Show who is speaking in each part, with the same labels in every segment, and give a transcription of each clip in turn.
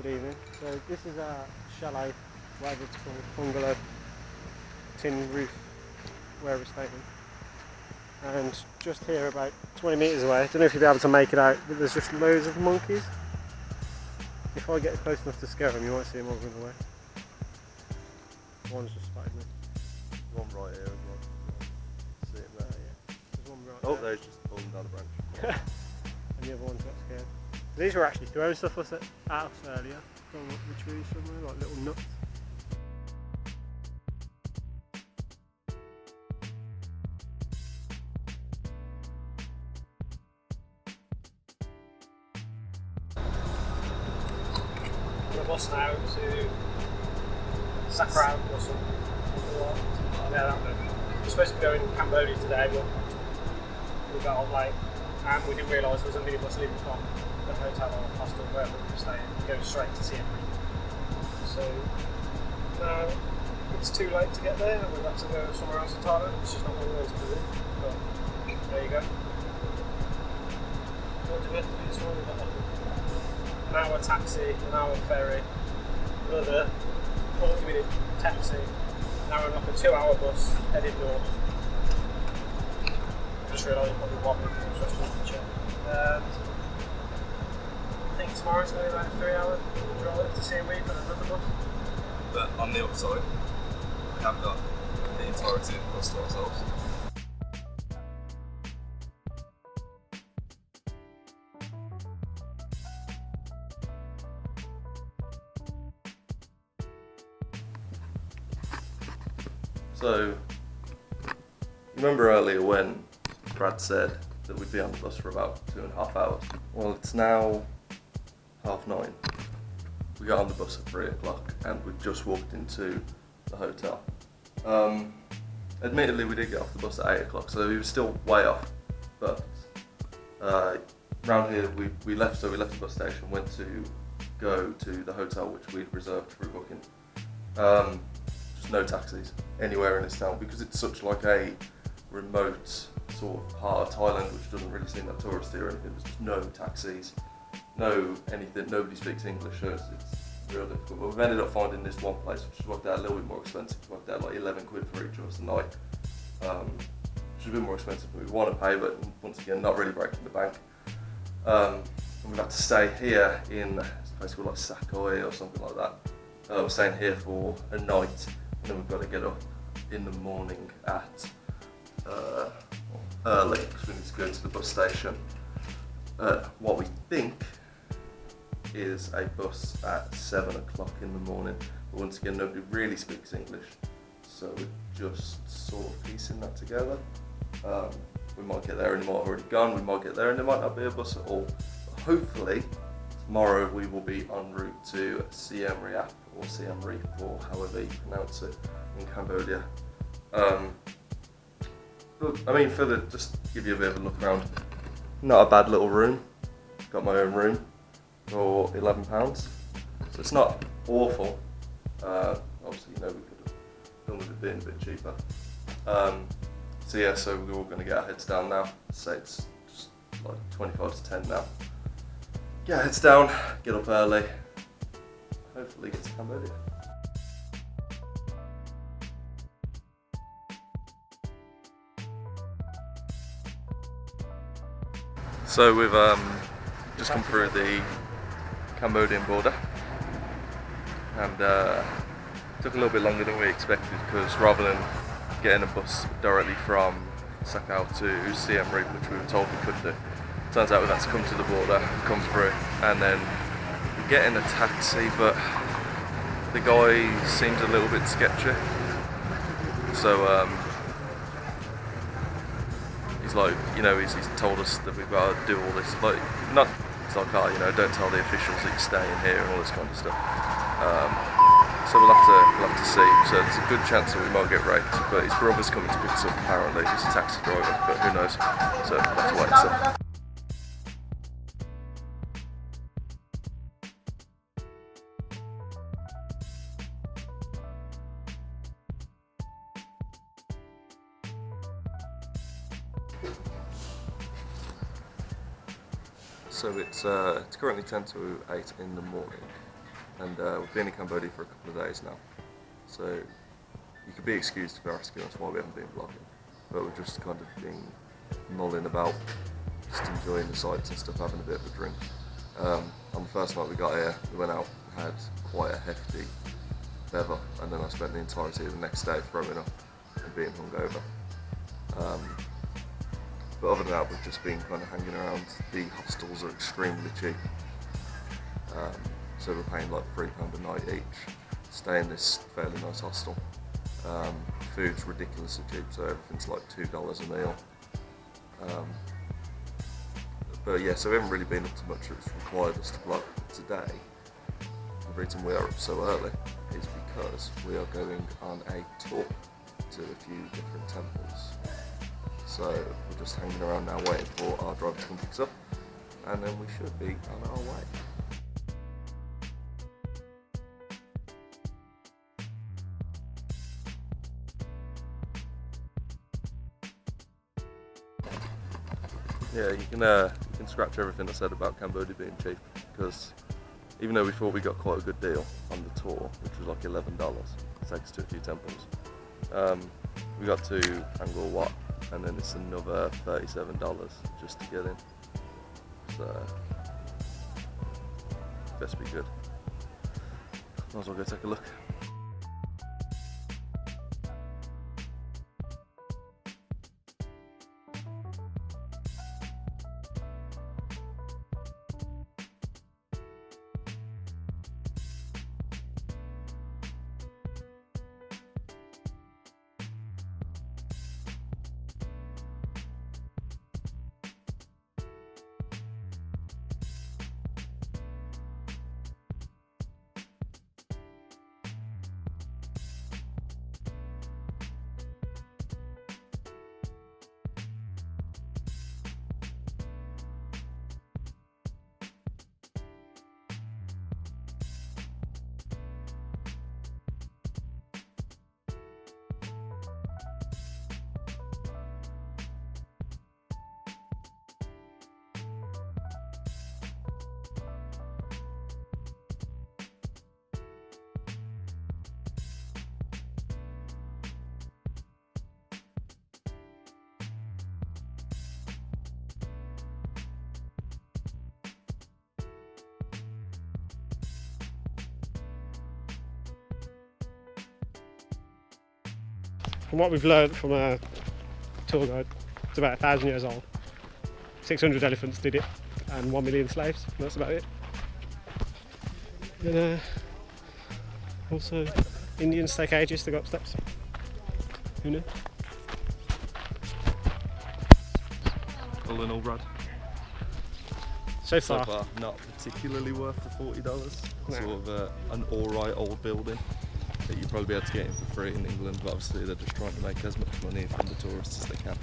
Speaker 1: Good evening. So this is a chalet, whatever it's called, bungalow, tin roof, where we're staying. And just here, about 20 metres away, I don't know if you'll be able to make it out, but there's just loads of monkeys. If I get close enough to scare them, you might see them all run away. One's just spotted me.
Speaker 2: One right here as well. See him there.
Speaker 1: Yeah. There's one right
Speaker 2: Oh,
Speaker 1: there.
Speaker 2: there's just pulling down the branch.
Speaker 1: And the other one's got scared. These were actually throwing stuff at us earlier from the trees somewhere, like little nuts. On a bus now to Sakrow or something. Yeah, that way. We're supposed to be going to Cambodia today, but we got on late and we didn't realise there was a minibus leaving from the hotel or hostel wherever we were staying, go straight to Siem Reap. So now it's too late to get there and we've got to go somewhere else in Thailand, which is not what we wanted to do, but there you go. What do we have to do this morning? We've got an hour taxi, an hour ferry, another 40-minute taxi, now we're on like a 2-hour bus heading north. I just realised probably wobbling because I was just to check. I think tomorrow's going to be about a 3-hour drive to Siem Reap and another bus.
Speaker 2: But on the upside, we have got the entirety of the bus to ourselves. So, remember earlier when Brad said that we'd be on the bus for about 2.5 hours? Well, it's now 9:30. We got on the bus at 3 o'clock and we just walked into the hotel. Admittedly, we did get off the bus at 8 o'clock, so we were still way off. But around here, we left the bus station, went to go to the hotel which we'd reserved through booking. Just no taxis anywhere in this town because it's such like a remote sort of part of Thailand which doesn't really seem that touristy or anything. There's just no taxis, no anything, nobody speaks English, so it's real difficult. But we've ended up finding this one place which has worked out a little bit more expensive. It's worked out like 11 quid for each of us a night, which is a bit more expensive than we want to pay, but once again not really breaking the bank. And we've had to stay here in a place called like Castaways or something like that. We're staying here for a night and then we've got to get up in the morning at early because we need to go to the bus station. What we think is a bus at 7 o'clock in the morning, but once again nobody really speaks English, so we're just sort of piecing that together. We might get there and it might have already gone, we might get there and there might not be a bus at all, but hopefully tomorrow we will be en route to Siem Reap or Siem Reap or however you pronounce it in Cambodia. But, I mean, just to give you a bit of a look around, not a bad little room. Got my own room for £11, so it's not awful. Obviously, you know, we could have done with it being a bit cheaper. So yeah, so we're all going to get our heads down now. Say it's just like 25 to 10 now. Get our heads down, get up early, hopefully get to Cambodia. So we've just come through the Cambodian border and took a little bit longer than we expected because rather than getting a bus directly from Sakrow to Siem Reap, which we were told we could do, turns out we've had to come to the border, come through, and then get in a taxi, but the guy seems a little bit sketchy. So he's like, you know, he's told us that we've got to do all this, like, not, it's like, oh, you know, don't tell the officials that you're staying here and all this kind of stuff. So we'll have to see. So there's a good chance that we might get raped, but his brother's coming to pick us up apparently. He's a taxi driver, but who knows? So we'll have to wait and see. So it's currently 10 to 8 in the morning, and we've been in Cambodia for a couple of days now. So you could be excused for asking us why we haven't been vlogging, but we're just kind of been mulling about, just enjoying the sights and stuff, having a bit of a drink. On the first night we got here, we went out, had quite a hefty bever, and then I spent the entirety of the next day throwing up and being hungover. But other than that, we've just been kind of hanging around. The hostels are extremely cheap, so we're paying like £3 a night each. Stay in this fairly nice hostel. Food's ridiculously cheap, so everything's like $2 a meal. But yeah, so we haven't really been up to much that's required us to vlog today. The reason we are up so early is because we are going on a tour to a few different temples. So we're just hanging around now waiting for our driver to come pick us up, and then we should be on our way. Yeah, you can scratch everything I said about Cambodia being cheap, because even though we thought we got quite a good deal on the tour, which was like $11 to take us to a few temples, we got to Angkor Wat, and then it's another $37 just to get in. So best be good. Might as well go take a look.
Speaker 1: From what we've learned from our tour guide, it's about 1,000 years old. 600 elephants did it, and 1 million slaves. That's about it. And also Indians take ages to go up steps. Who knew?
Speaker 2: All in all, Brad.
Speaker 1: So far,
Speaker 2: not particularly worth the $40.
Speaker 1: No.
Speaker 2: Sort of an alright old building that you'd probably be able to get in for free in England, but obviously they're just trying to make as much money from the tourists as they can.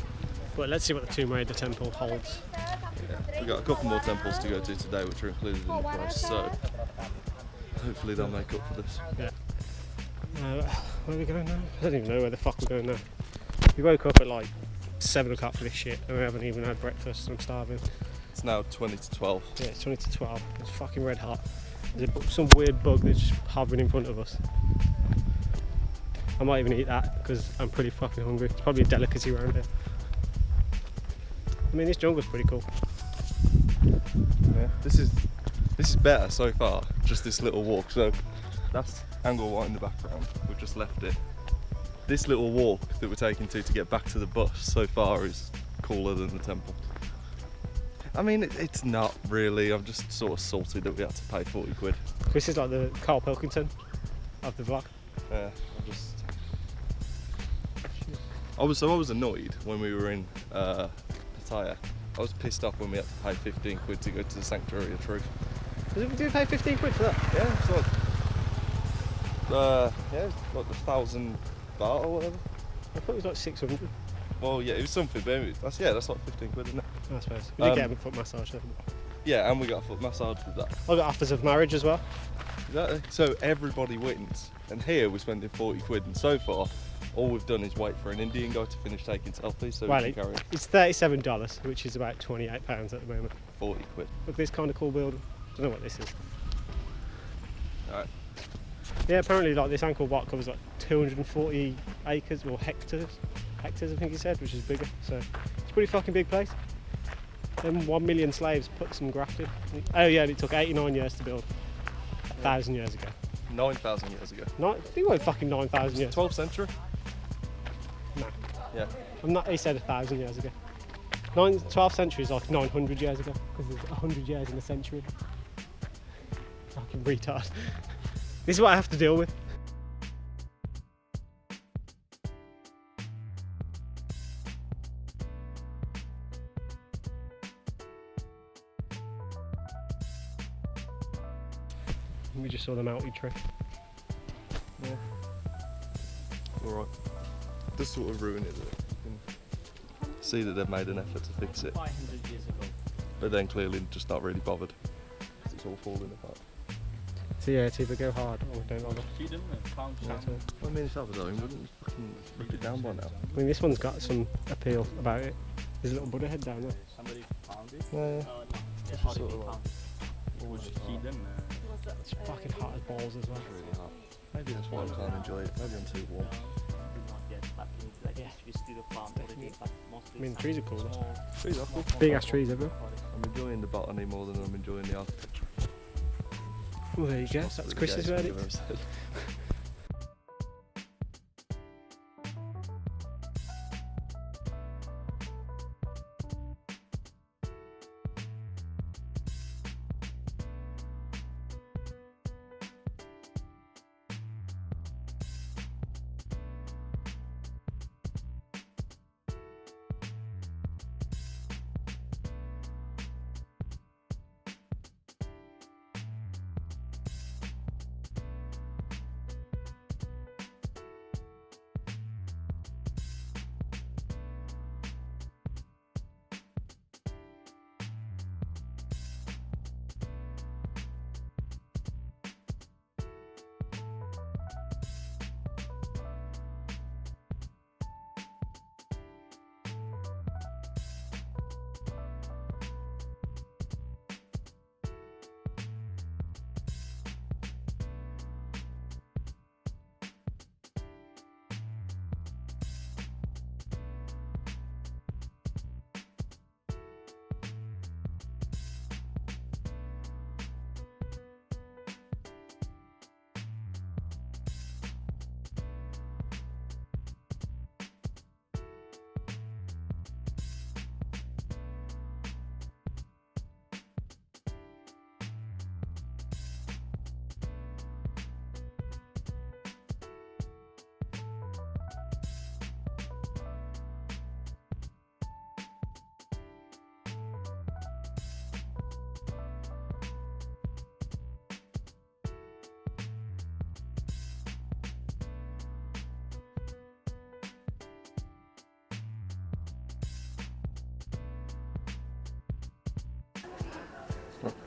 Speaker 1: but let's see what the Tomb Raider temple holds.
Speaker 2: Yeah. We've got a couple more temples to go to today which are included in the price, so hopefully they'll make up for this.
Speaker 1: Yeah. Where are we going now? I don't even know where the fuck we're going now. We woke up at like 7 o'clock for this shit and we haven't even had breakfast and I'm starving.
Speaker 2: It's now 20 to 12.
Speaker 1: Yeah, it's 20 to 12. It's fucking red hot. There's some weird bug that's just hovering in front of us. I might even eat that because I'm pretty fucking hungry. It's probably a delicacy around here. I mean, this jungle's pretty cool.
Speaker 2: Yeah, this is better so far. Just this little walk. So that's Angkor Wat in the background. We've just left it. This little walk that we're taking to get back to the bus so far is cooler than the temple. I mean, it's not really. I'm just sort of salty that we had to pay 40 quid.
Speaker 1: This is like the Carl Pilkington of the vlog.
Speaker 2: Yeah, I was annoyed when we were in Pattaya. I was pissed off when we had to pay 15 quid to go to the Sanctuary of Truth.
Speaker 1: Did we pay 15 quid for that?
Speaker 2: Yeah, it's like it's like 1,000 baht or whatever.
Speaker 1: I thought it was like 600.
Speaker 2: Well, yeah, it was something, but that's like 15 quid, isn't it?
Speaker 1: I suppose. We did get a foot massage though.
Speaker 2: Yeah, and we got a foot massage with that.
Speaker 1: I got offers of marriage as well.
Speaker 2: Exactly. So everybody wins. And here we're spending 40 quid, and so far, all we've done is wait for an Indian guy to finish taking selfies so we can carry on.
Speaker 1: It's $37, which is about £28 at the moment.
Speaker 2: 40 quid.
Speaker 1: Look at this kind of cool building. I don't know what this is.
Speaker 2: Alright.
Speaker 1: Yeah, apparently like this Angkor Wat covers like 240 acres or hectares I think he said, which is bigger. So it's a pretty fucking big place. Then 1 million slaves put some graft in. Oh yeah, and it took 89 years to build. 1,000 years ago.
Speaker 2: 9,000 years ago.
Speaker 1: I think it was fucking 9,000 years.
Speaker 2: 12th century?
Speaker 1: No.
Speaker 2: Yeah.
Speaker 1: I'm not. He said 1,000 years ago. 12th century is like 900 years ago because there's 100 years in a century. Fucking retard. This is what I have to deal with. We just saw the Mountie tree.
Speaker 2: Yeah. Alright. This sort of ruin it. You can see that they've made an effort to fix it.
Speaker 3: 500 years ago.
Speaker 2: But then clearly just not really bothered. Because it's all falling apart.
Speaker 1: So yeah, it's either go hard or don't bother.
Speaker 3: See them? Found
Speaker 1: That's
Speaker 3: some.
Speaker 1: it.
Speaker 2: I mean, if that was own, wouldn't you fucking rip it down by now?
Speaker 1: I mean, this one's got some appeal about it. There's a little Buddha head down there.
Speaker 3: Somebody found it?
Speaker 2: Yeah.
Speaker 3: No.
Speaker 2: It's
Speaker 3: How
Speaker 2: just
Speaker 3: did
Speaker 2: sort
Speaker 3: they
Speaker 2: of
Speaker 3: found it? Or would you keep them?
Speaker 1: It's fucking hot as balls as well.
Speaker 2: It's really hot. Maybe that's why I can't enjoy it. Maybe I'm too warm.
Speaker 3: Do not get back into like
Speaker 1: Yeah.
Speaker 3: we still the farm already, but mostly
Speaker 1: I mean,
Speaker 3: some
Speaker 1: trees are cool, though.
Speaker 3: small
Speaker 2: Trees are cool.
Speaker 1: Big ass trees everywhere.
Speaker 2: I'm enjoying the botany more than I'm enjoying the architecture.
Speaker 1: Well, there you go.
Speaker 2: Possibly
Speaker 1: That's
Speaker 2: the
Speaker 1: Chris's
Speaker 2: gayest thing I've
Speaker 1: verdict.
Speaker 2: ever said.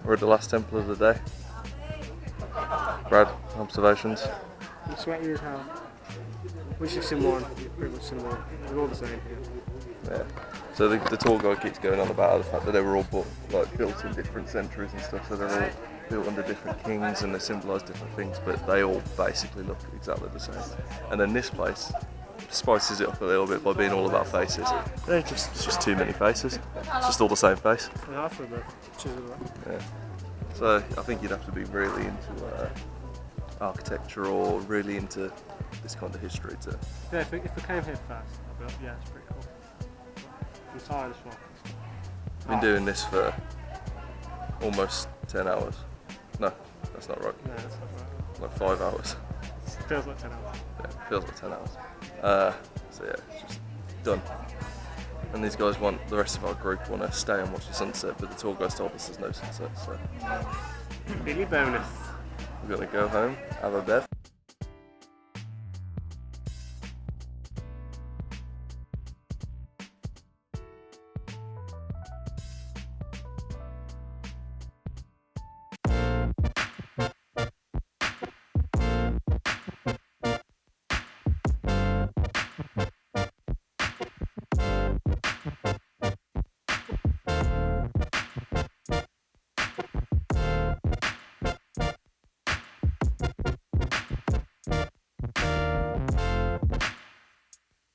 Speaker 2: We're at the last temple of the day. Brad, observations?
Speaker 1: I'm sweaty as hell. Which is similar, pretty much similar. They're all the same.
Speaker 2: Yeah. So the tour guide keeps going on about the fact that they were all built in different centuries and stuff, so they're all built under different kings and they symbolise different things, but they all basically look exactly the same. And then this place spices it up a little bit by being all about faces. It's just too many faces. It's just all the same face.
Speaker 1: Yeah, for a bit.
Speaker 2: Yeah. So I think you'd have to be really into architecture or really into this kind of history to.
Speaker 1: Yeah, if we came here first, I'd be like, yeah, it's pretty cool. I'm tired as well.
Speaker 2: I've been doing this for almost 10 hours. No, that's not right.
Speaker 1: No, that's not right.
Speaker 2: Like 5 hours.
Speaker 1: It feels like 10 hours.
Speaker 2: Yeah, it feels like 10 hours. So yeah, it's just done. And these guys the rest of our group want to stay and watch the sunset, but the tour guys told us there's no sunset, so
Speaker 1: Billy bonus.
Speaker 2: we're going to go home, have a bed.